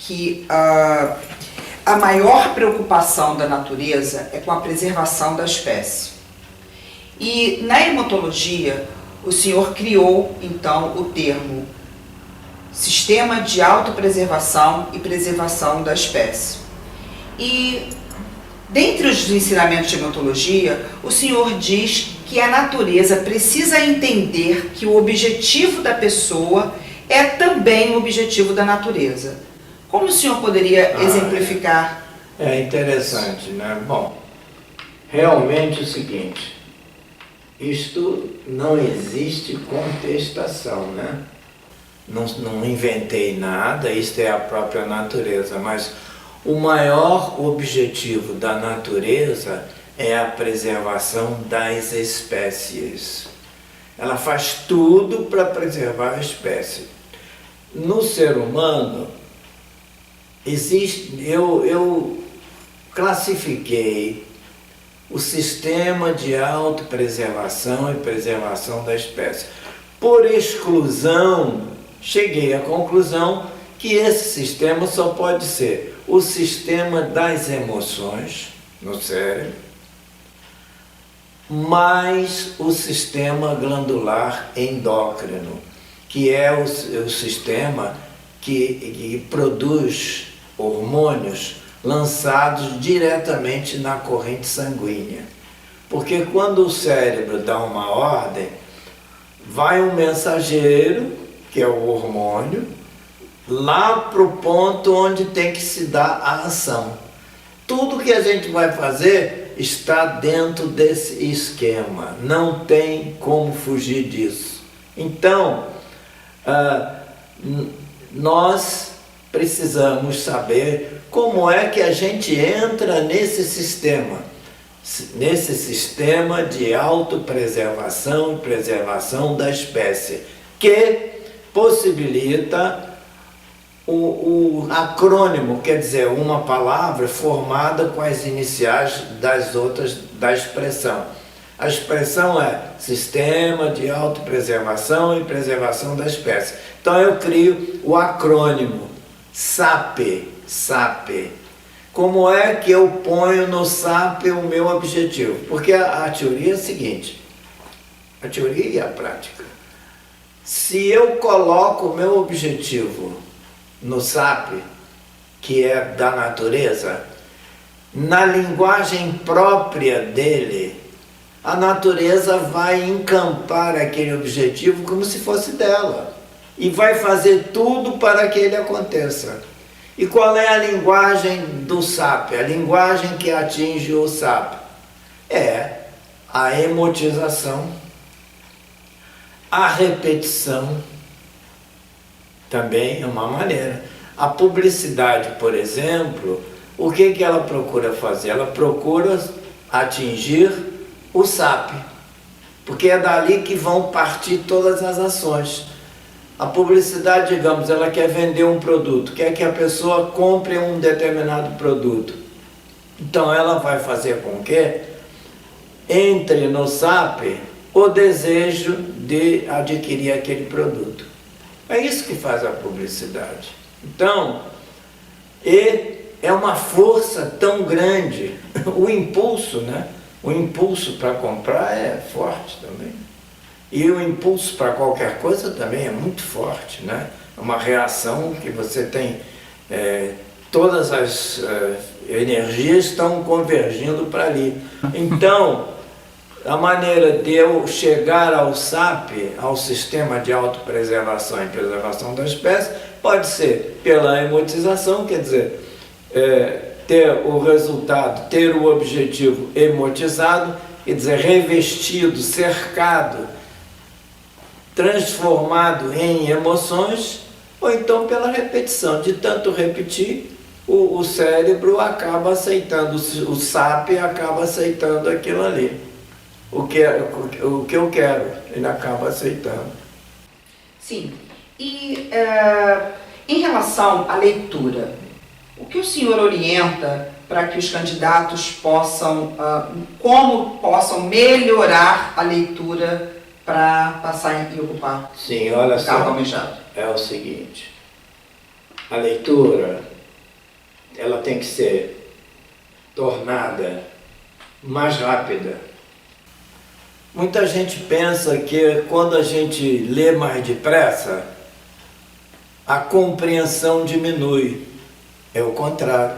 que a maior preocupação da natureza é com a preservação da espécie. E na hematologia, o senhor criou, então, o termo Sistema de Autopreservação e Preservação da Espécie. E, dentre os ensinamentos de hematologia, o senhor diz que a natureza precisa entender que o objetivo da pessoa é também o objetivo da natureza. Como o senhor poderia exemplificar? É interessante, né? Bom, realmente é o seguinte, isto não existe contestação, né? Não inventei nada, isto é a própria natureza, mas o maior objetivo da natureza é a preservação das espécies. Ela faz tudo para preservar a espécie. No ser humano, eu classifiquei o sistema de autopreservação e preservação da espécie. Por exclusão, cheguei à conclusão que esse sistema só pode ser o sistema das emoções no cérebro, mais o sistema glandular endócrino, que é o sistema que produz hormônios lançados diretamente na corrente sanguínea. Porque quando o cérebro dá uma ordem, vai um mensageiro, que é o hormônio, lá para o ponto onde tem que se dar a ação. Tudo que a gente vai fazer está dentro desse esquema, não tem como fugir disso. Então, nós precisamos saber como é que a gente entra nesse sistema de autopreservação e preservação da espécie, que possibilita o acrônimo, quer dizer, uma palavra formada com as iniciais das outras da expressão. A expressão é Sistema de Autopreservação e Preservação da Espécie. Então eu crio o acrônimo SAP. Como é que eu ponho no SAP o meu objetivo? Porque a teoria é a seguinte, a teoria e a prática. Se eu coloco o meu objetivo no SAP, que é da natureza, na linguagem própria dele, a natureza vai encampar aquele objetivo como se fosse dela e vai fazer tudo para que ele aconteça. E qual é a linguagem do SAP? A linguagem que atinge o SAP é a emotização, a repetição, também é uma maneira. A publicidade, por exemplo, o que ela procura fazer? Ela procura atingir o SAP, porque é dali que vão partir todas as ações. A publicidade, digamos, ela quer vender um produto, quer que a pessoa compre um determinado produto. Então ela vai fazer com que entre no SAP o desejo de adquirir aquele produto. É isso que faz a publicidade. Então, é uma força tão grande, o impulso, né? O impulso para comprar é forte também. E o impulso para qualquer coisa também é muito forte, né? É uma reação que você tem, todas as energias estão convergindo para ali. Então, a maneira de eu chegar ao SAP, ao Sistema de Autopreservação e Preservação da Espécie, pode ser pela emotização, quer dizer, ter o resultado, ter o objetivo emotizado, quer dizer, revestido, cercado, transformado em emoções, ou então pela repetição. De tanto repetir, o cérebro acaba aceitando, o SAP acaba aceitando aquilo ali. O que eu quero, ele acaba aceitando. Sim. E em relação à leitura, o que o senhor orienta para que os candidatos possam, como possam melhorar a leitura para passar e ocupar Sim, olha o cargo só, almejado? é o seguinte, a leitura ela tem que ser tornada mais rápida. Muita gente pensa que quando a gente lê mais depressa, a compreensão diminui. É o contrário.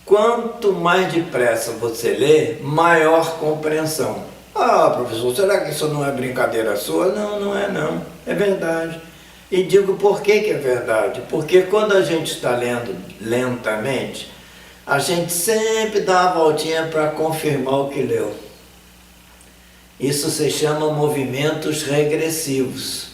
Quanto mais depressa você lê, maior compreensão. Ah, professor, será que isso não é brincadeira sua? Não, não é não. É verdade. E digo por que que é verdade? Porque quando a gente está lendo lentamente, a gente sempre dá uma voltinha para confirmar o que leu. Isso se chama movimentos regressivos.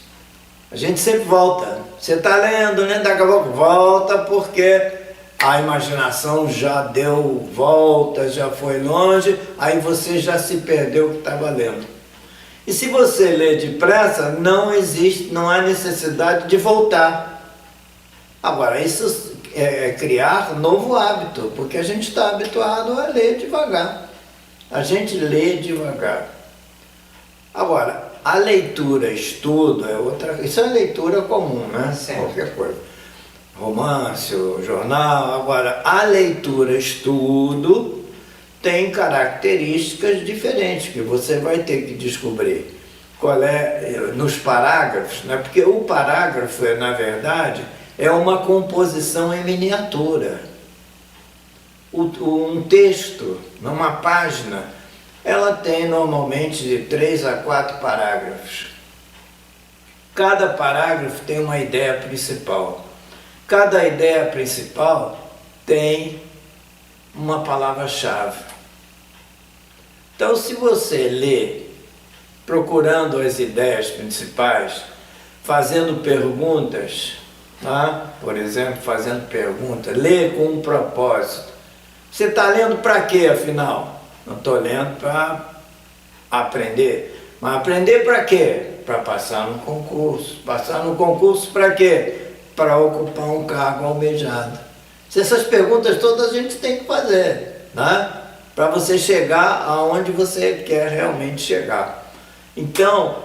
A gente sempre volta. Você está lendo, né? Daqui a pouco volta porque a imaginação já deu volta, já foi longe, aí você já se perdeu o que estava lendo. E se você lê depressa, não há necessidade de voltar. Agora, isso é criar novo hábito, porque a gente está habituado a ler devagar. A gente lê devagar. Agora, a leitura, estudo, é outra. Isso é leitura comum, né? Certo. Qualquer coisa. Romance, jornal. Agora, a leitura, estudo, tem características diferentes que você vai ter que descobrir. Qual é nos parágrafos, né? Porque o parágrafo, na verdade, é uma composição em miniatura. Um texto, numa página, ela tem normalmente de 3 a 4 parágrafos. Cada parágrafo tem uma ideia principal. Cada ideia principal tem uma palavra-chave. Então, se você lê procurando as ideias principais, fazendo perguntas, tá? Por exemplo, fazendo perguntas, lê com um propósito. Você está lendo para quê, afinal? Não estou lendo para aprender. Mas aprender para quê? Para passar no concurso. Passar no concurso para quê? Para ocupar um cargo almejado. Essas perguntas todas a gente tem que fazer, né? Para você chegar aonde você quer realmente chegar. Então,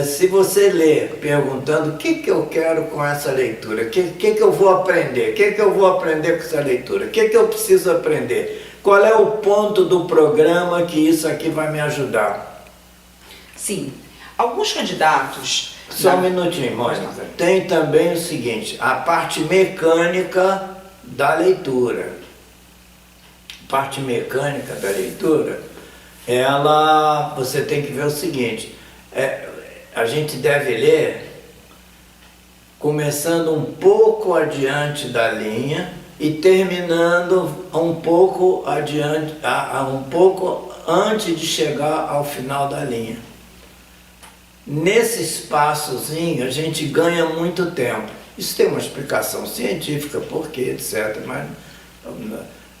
se você lê perguntando o que eu quero com essa leitura, o que eu vou aprender, o que eu vou aprender com essa leitura, o que eu preciso aprender, qual é o ponto do programa que isso aqui vai me ajudar? Sim. Alguns candidatos... Só um minutinho, Mônica. Tem também o seguinte, a parte mecânica da leitura. A parte mecânica da leitura, você tem que ver o seguinte, a gente deve ler começando um pouco adiante da linha e terminando um pouco adiante, um pouco antes de chegar ao final da linha. Nesse espaçozinho a gente ganha muito tempo. Isso tem uma explicação científica, por quê, etc. Mas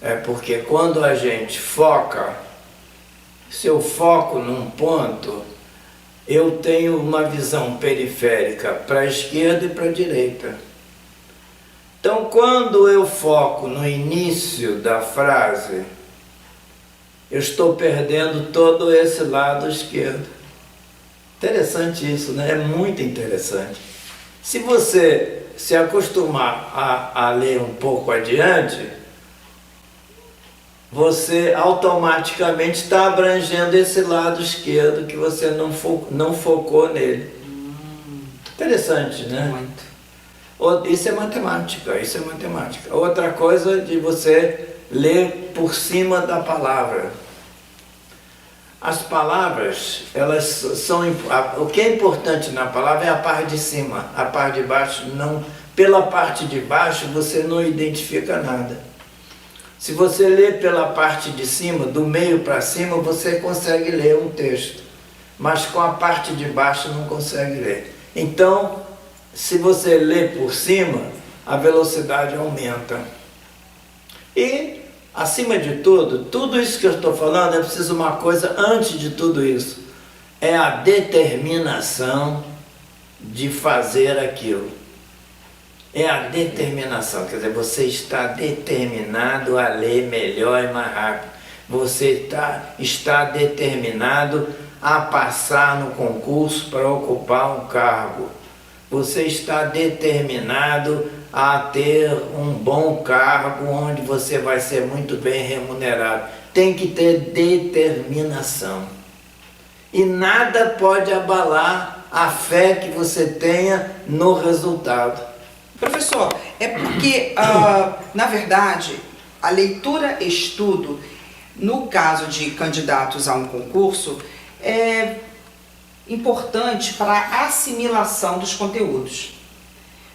é porque quando a gente foca, se eu foco num ponto, eu tenho uma visão periférica para a esquerda e para a direita. Então, quando eu foco no início da frase, eu estou perdendo todo esse lado esquerdo. Interessante isso, né? É muito interessante. Se você se acostumar a ler um pouco adiante, você automaticamente está abrangendo esse lado esquerdo que você não focou nele. Interessante, né? Muito. Isso é matemática, isso é matemática. Outra coisa de você ler por cima da palavra. As palavras, elas são... O que é importante na palavra é a parte de cima, a parte de baixo não... Pela parte de baixo você não identifica nada. Se você lê pela parte de cima, do meio para cima, você consegue ler um texto. Mas com a parte de baixo não consegue ler. Então, se você lê por cima, a velocidade aumenta. E, acima de tudo, tudo isso que eu estou falando, é preciso uma coisa antes de tudo isso. É a determinação de fazer aquilo. É a determinação, quer dizer, você está determinado a ler melhor e mais rápido. Você está determinado a passar no concurso para ocupar um cargo. Você está determinado a ter um bom cargo onde você vai ser muito bem remunerado. Tem que ter determinação. E nada pode abalar a fé que você tenha no resultado. Professor, é porque, na verdade, a leitura-estudo, no caso de candidatos a um concurso, é importante para a assimilação dos conteúdos.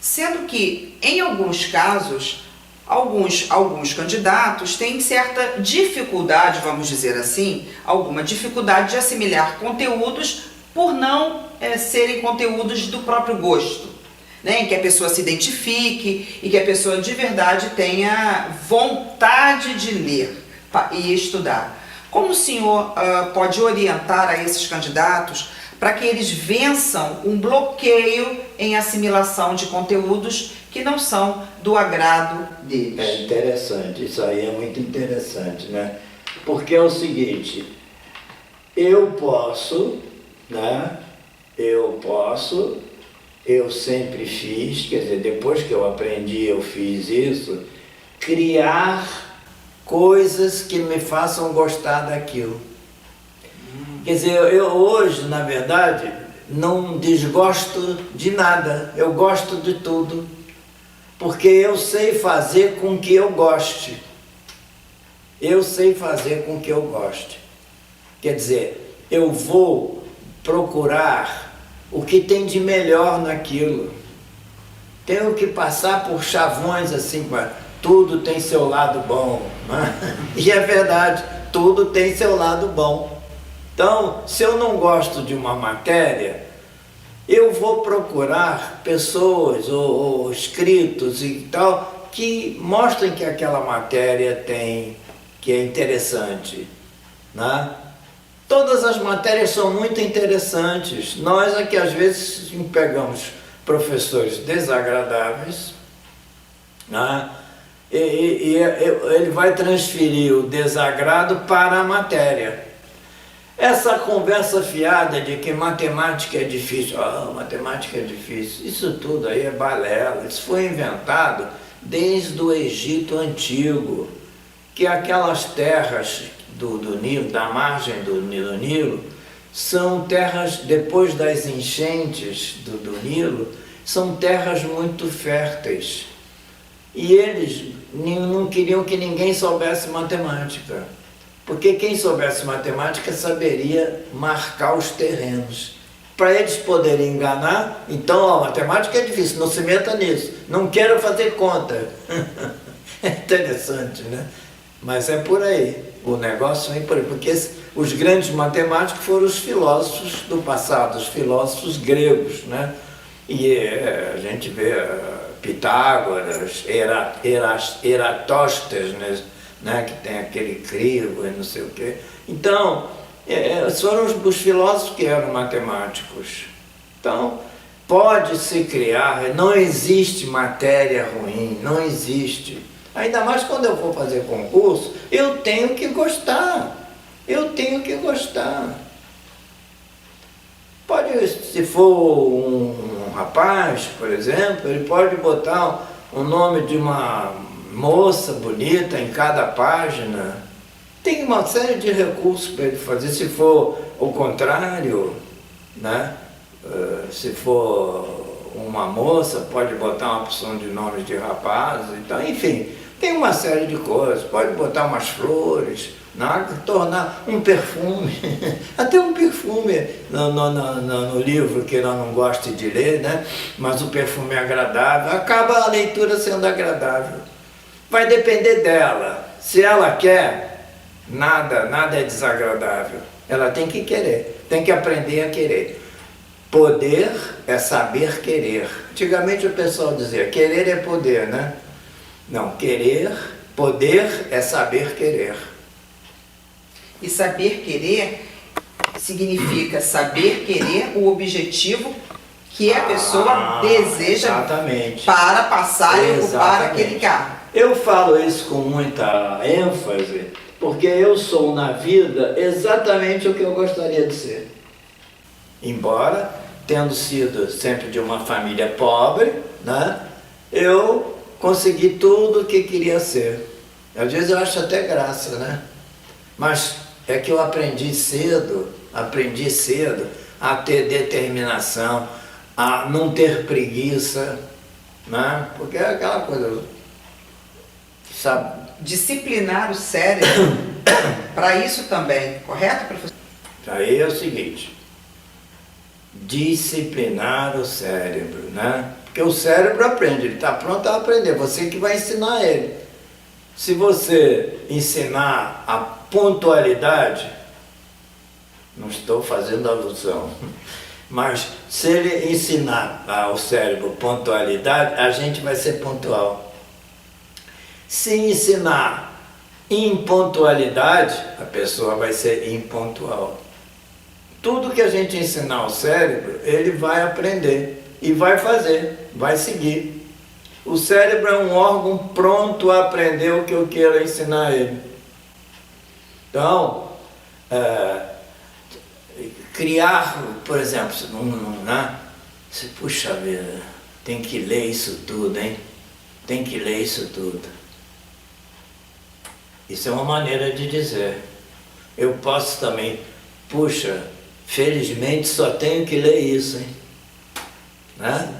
Sendo que, em alguns casos, alguns candidatos têm certa dificuldade, vamos dizer assim, alguma dificuldade de assimilar conteúdos por não serem conteúdos do próprio gosto, né? Em que a pessoa se identifique e que a pessoa de verdade tenha vontade de ler e estudar. Como o senhor pode orientar a esses candidatos para que eles vençam um bloqueio em assimilação de conteúdos que não são do agrado deles? É interessante, isso aí é muito interessante, né? Porque é o seguinte, eu sempre fiz, quer dizer, depois que eu aprendi, eu fiz isso, criar coisas que me façam gostar daquilo. Quer dizer, eu hoje, na verdade, não desgosto de nada, eu gosto de tudo, porque eu sei fazer com que eu goste. Eu sei fazer com que eu goste. Quer dizer, eu vou procurar o que tem de melhor naquilo. Tenho que passar por chavões assim, tudo tem seu lado bom, né? E é verdade, tudo tem seu lado bom. Então, se eu não gosto de uma matéria, eu vou procurar pessoas ou escritos e tal que mostrem que aquela matéria tem, que é interessante, né? Todas as matérias são muito interessantes. Nós aqui às vezes pegamos professores desagradáveis, né? E ele vai transferir o desagrado para a matéria. Essa conversa fiada de que matemática é difícil, matemática é difícil, isso tudo aí é balela. Isso foi inventado desde o Egito Antigo, que aquelas terras do Nilo, da margem do Nilo, são terras, depois das enchentes do Nilo, são terras muito férteis. E eles não queriam que ninguém soubesse matemática. Porque quem soubesse matemática saberia marcar os terrenos. Para eles poderem enganar, então, matemática é difícil, não se meta nisso, não quero fazer conta. É interessante, né? Mas é por aí, o negócio é por aí, porque os grandes matemáticos foram os filósofos do passado, os filósofos gregos, né? E a gente vê Pitágoras, Eratóstenes, né, que tem aquele crivo e não sei o quê. Então, foram os filósofos que eram matemáticos. Então, pode-se criar, não existe matéria ruim, não existe. Ainda mais quando eu for fazer concurso, eu tenho que gostar, Pode, se for um rapaz, por exemplo, ele pode botar o nome de uma moça bonita em cada página. Tem uma série de recursos para ele fazer. Se for o contrário, né? Se for uma moça, pode botar uma opção de nomes de rapazes. Então, enfim, tem uma série de coisas. Pode botar umas flores, né? Tornar um perfume, até um perfume no livro que ela não gosta de ler, né? Mas o perfume é agradável, acaba a leitura sendo agradável. Vai depender dela. Se ela quer, nada é desagradável. Ela tem que querer, tem que aprender a querer. Poder é saber querer. Antigamente o pessoal dizia, querer é poder, né? Não, poder é saber querer. E saber querer significa saber querer o objetivo que a pessoa deseja, exatamente, para passar e ocupar aquele cargo. Eu falo isso com muita ênfase, porque eu sou na vida exatamente o que eu gostaria de ser. Embora tendo sido sempre de uma família pobre, né? eu consegui tudo o que queria ser. Às vezes eu acho até graça, né? Mas é que eu aprendi cedo a ter determinação, a não ter preguiça, né? Porque é aquela coisa, sabe? Disciplinar o cérebro para isso também, correto, professor? Aí é o seguinte, disciplinar o cérebro, né? Porque o cérebro aprende, ele está pronto a aprender, você que vai ensinar ele. Se você ensinar a pontualidade, não estou fazendo alusão, mas se ele ensinar ao cérebro pontualidade, a gente vai ser pontual. Se ensinar impontualidade, a pessoa vai ser impontual. Tudo que a gente ensinar ao cérebro, ele vai aprender e vai fazer, vai seguir. O cérebro é um órgão pronto a aprender o que eu quero ensinar ele. Então, criar, por exemplo, puxa vida, tem que ler isso tudo, hein? Tem que ler isso tudo. Isso é uma maneira de dizer. Eu posso também, puxa, felizmente só tenho que ler isso, hein? Né?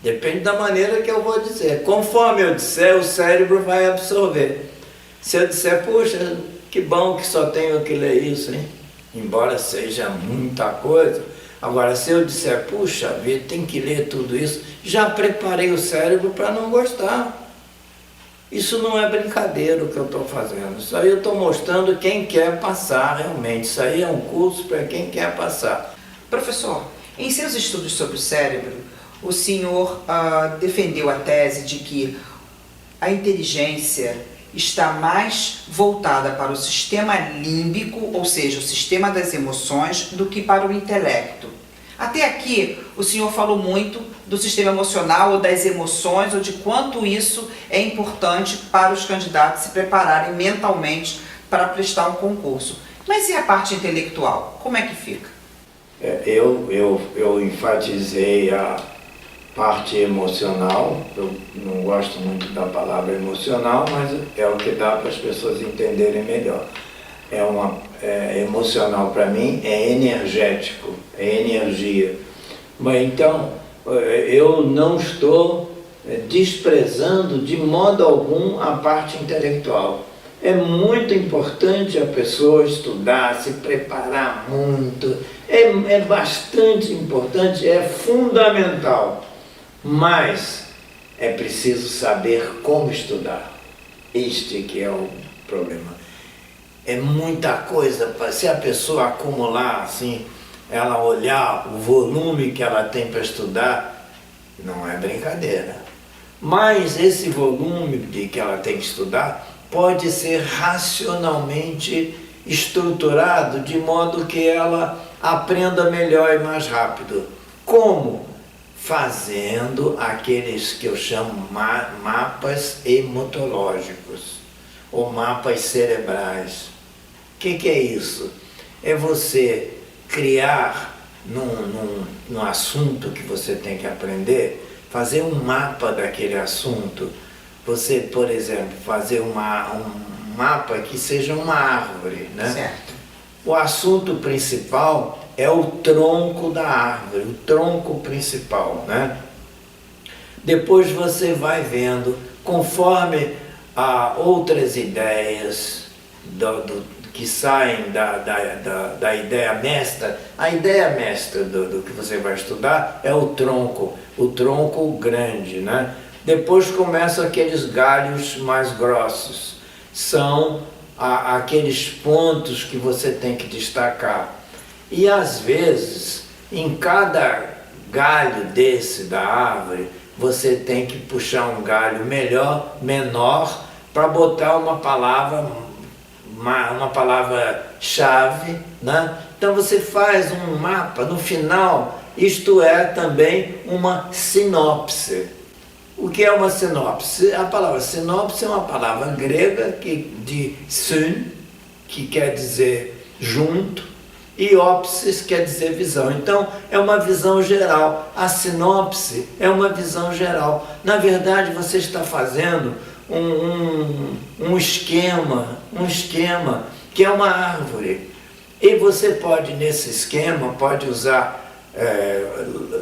Depende da maneira que eu vou dizer. Conforme eu disser, o cérebro vai absorver. Se eu disser, puxa, que bom que só tenho que ler isso, hein? Embora seja muita coisa. Agora, se eu disser, puxa vida, tem que ler tudo isso, já preparei o cérebro para não gostar. Isso não é brincadeira o que eu estou fazendo. Isso aí eu estou mostrando quem quer passar realmente. Isso aí é um curso para quem quer passar. Professor, em seus estudos sobre o cérebro, o senhor defendeu a tese de que a inteligência está mais voltada para o sistema límbico, ou seja, o sistema das emoções, do que para o intelecto. Até aqui, o senhor falou muito do sistema emocional ou das emoções, ou de quanto isso é importante para os candidatos se prepararem mentalmente para prestar um concurso. Mas e a parte intelectual? Como é que fica? Eu enfatizei a parte emocional. Eu não gosto muito da palavra emocional, mas é o que dá para as pessoas entenderem melhor. Emocional para mim é energético, é energia. Mas então, eu não estou desprezando de modo algum a parte intelectual. É muito importante a pessoa estudar, se preparar muito, é bastante importante, é fundamental, mas é preciso saber como estudar. Este que é o problema. É muita coisa, se a pessoa acumular assim, ela olhar o volume que ela tem para estudar, não é brincadeira. Mas esse volume que ela tem que estudar pode ser racionalmente estruturado de modo que ela aprenda melhor e mais rápido. Como? Fazendo aqueles que eu chamo mapas hemotológicos, ou mapas cerebrais. O que é isso? É você criar num assunto que você tem que aprender, fazer um mapa daquele assunto. Você, por exemplo, fazer um mapa que seja uma árvore, né? Certo. O assunto principal é o tronco da árvore, o tronco principal, né? Depois você vai vendo, conforme outras ideias que saem da ideia mestra. A ideia mestra do que você vai estudar é o tronco grande, né? Depois começam aqueles galhos mais grossos, são aqueles pontos que você tem que destacar. E às vezes, em cada galho desse da árvore, você tem que puxar um galho menor, para botar uma palavra-chave, né? Então você faz um mapa, no final, isto é também uma sinopse. O que é uma sinopse? A palavra sinopse é uma palavra grega de syn, que quer dizer junto, E ópsis quer dizer visão. Então, é uma visão geral. A sinopse é uma visão geral. Na verdade, você está fazendo um esquema que é uma árvore. E você pode, nesse esquema, pode usar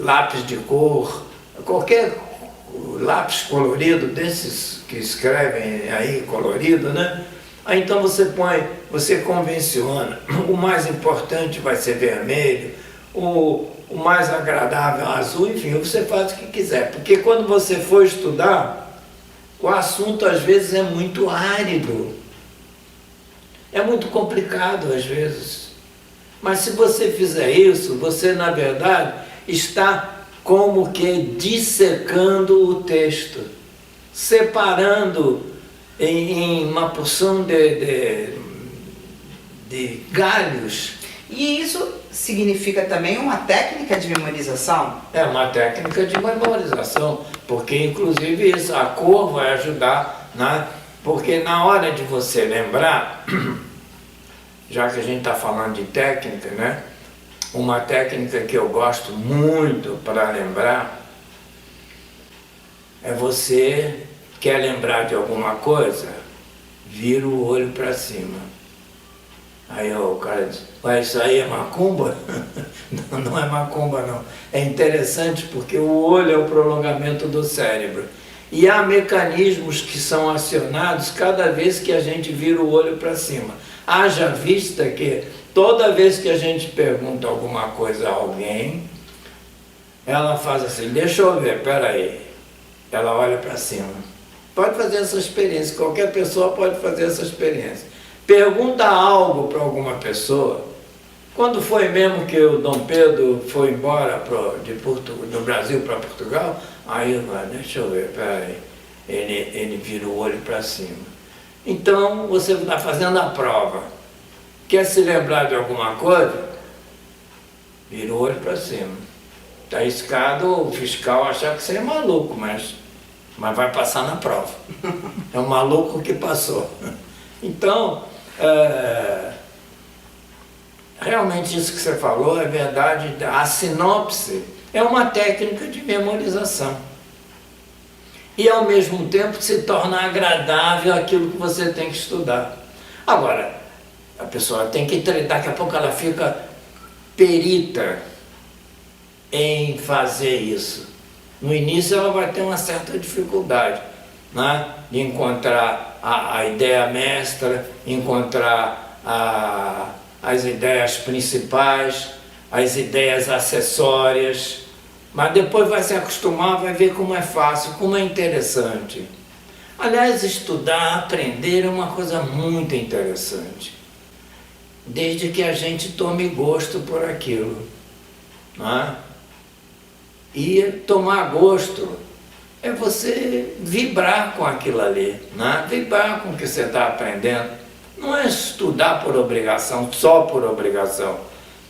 lápis de cor, qualquer lápis colorido, desses que escrevem aí colorido, né? Aí então você convenciona, o mais importante vai ser vermelho, o mais agradável azul, enfim, você faz o que quiser. Porque quando você for estudar, o assunto às vezes é muito árido, é muito complicado às vezes. Mas se você fizer isso, você na verdade está como que dissecando o texto, separando em uma porção de galhos. E isso significa também uma técnica de memorização? É uma técnica de memorização, porque inclusive isso, a cor vai ajudar, né? Porque na hora de você lembrar, já que a gente está falando de técnica, né? Uma técnica que eu gosto muito para lembrar é você quer lembrar de alguma coisa, vira o olho para cima. Aí o cara diz, mas isso aí é macumba? Não, não é macumba não. É interessante porque o olho é o prolongamento do cérebro. E há mecanismos que são acionados cada vez que a gente vira o olho para cima. Haja vista que toda vez que a gente pergunta alguma coisa a alguém, ela faz assim, deixa eu ver, peraí. Ela olha para cima. Pode fazer essa experiência, qualquer pessoa pode fazer essa experiência. Pergunta algo para alguma pessoa. Quando foi mesmo que o Dom Pedro foi embora do Brasil para Portugal, aí deixa eu ver, peraí, ele vira o olho para cima. Então você está fazendo a prova. Quer se lembrar de alguma coisa? Vira o olho para cima. Está arriscado o fiscal achar que você é maluco, mas vai passar na prova. É um maluco que passou. Então, realmente isso que você falou é verdade. A sinopse é uma técnica de memorização. E ao mesmo tempo se torna agradável aquilo que você tem que estudar. Agora, a pessoa tem que treinar, daqui a pouco ela fica perita em fazer isso. No início ela vai ter uma certa dificuldade, né? De encontrar a ideia mestra, encontrar as ideias principais, as ideias acessórias, mas depois vai se acostumar, vai ver como é fácil, como é interessante. Aliás, estudar, aprender é uma coisa muito interessante, desde que a gente tome gosto por aquilo, né? E tomar gosto é você vibrar com aquilo ali, né? Vibrar com o que você está aprendendo. Não é estudar por obrigação, só por obrigação.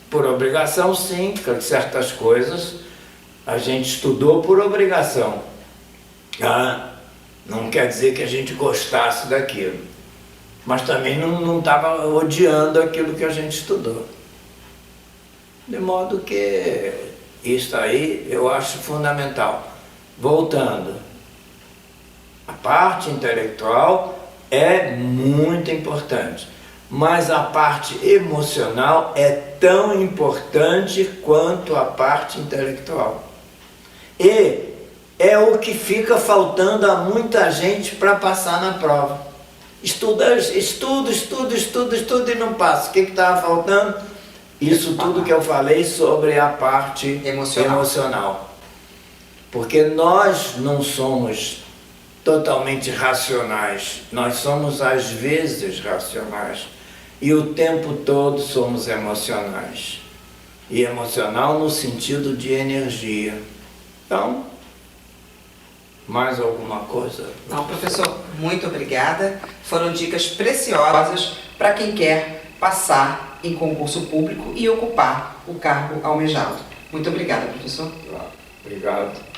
Por obrigação, sim, porque certas coisas a gente estudou por obrigação. Não quer dizer que a gente gostasse daquilo, mas também não estava odiando aquilo que a gente estudou. De modo que isso aí eu acho fundamental. Voltando, a parte intelectual é muito importante, mas a parte emocional é tão importante quanto a parte intelectual. E é o que fica faltando a muita gente para passar na prova. Estuda e não passa. O que estava faltando? Isso tudo que eu falei sobre a parte emocional. Porque nós não somos totalmente racionais, nós somos às vezes racionais e o tempo todo somos emocionais. E emocional no sentido de energia. Então, mais alguma coisa? Não, professor, muito obrigada. Foram dicas preciosas para quem quer passar em concurso público e ocupar o cargo almejado. Muito obrigada, professor. Obrigado.